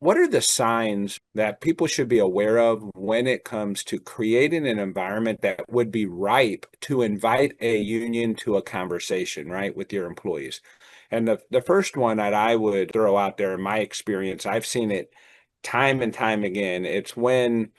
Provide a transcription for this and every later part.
what are the signs that people should be aware of when it comes to creating an environment that would be ripe to invite a union to a conversation, right, with your employees? And the first one that I would throw out there in my experience, I've seen it time and time again. It's when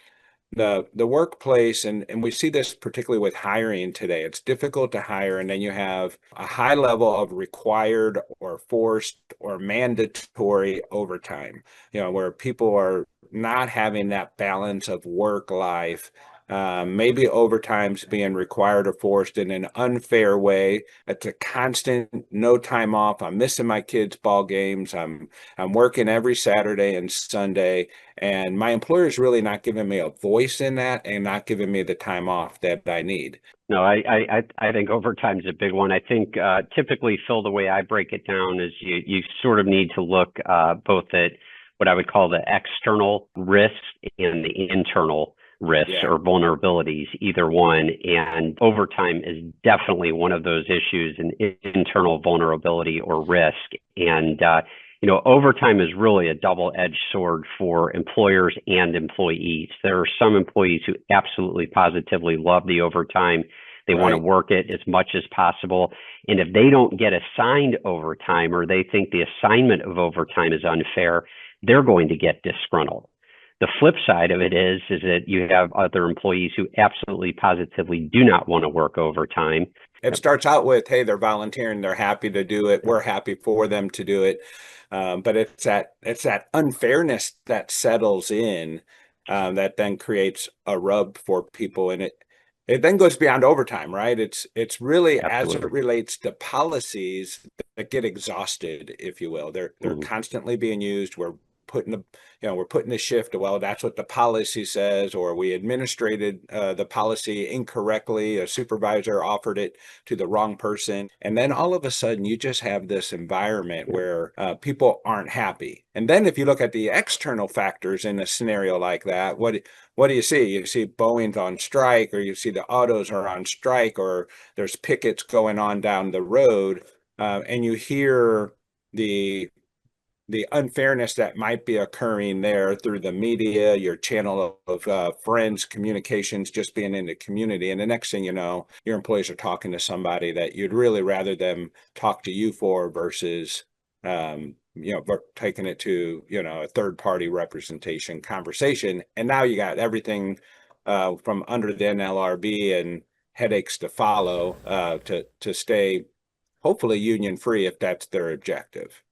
the workplace, and we see this particularly with hiring today. It's difficult to hire, and then you have a high level of required or forced or mandatory overtime, where people are not having that balance of work life. Maybe overtime's being required or forced in an unfair way. It's a constant no time off. I'm missing my kids' ball games. I'm working every Saturday and Sunday, and my employer is really not giving me a voice in that and not giving me the time off that I need. No, I think overtime is a big one. I think typically, Phil, the way I break it down is you sort of need to look both at what I would call the external risks and the internal risks Yeah, or vulnerabilities, either one. And overtime is definitely one of those issues, an internal vulnerability or risk. And overtime is really a double-edged sword for employers and employees. There are some employees who absolutely positively love the overtime. They want to right. work it as much as possible. And if they don't get assigned overtime or they think the assignment of overtime is unfair, they're going to get disgruntled. The flip side of it is that you have other employees who absolutely positively do not want to work overtime. It starts out with, hey, they're volunteering, they're happy to do it, we're happy for them to do it. But it's that unfairness that settles in, that then creates a rub for people, and it then goes beyond overtime, right? It's really as it Absolutely. relates to policies that get exhausted, if you will. They're Mhm. constantly being used. Putting the we're putting the shift, well, that's what the policy says, or we administrated the policy incorrectly, a supervisor offered it to the wrong person, and then all of a sudden you just have this environment where people aren't happy. And then if you look at the external factors in a scenario like that, what do you see? You see Boeing's on strike, or you see the autos are on strike, or there's pickets going on down the road, and you hear the the unfairness that might be occurring there through the media, your channel of friends, communications, just being in the community. And the next thing you know, your employees are talking to somebody that you'd really rather them talk to you for versus, taking it to, a third party representation conversation. And now you got everything from under the NLRB and headaches to follow to stay hopefully union free if that's their objective.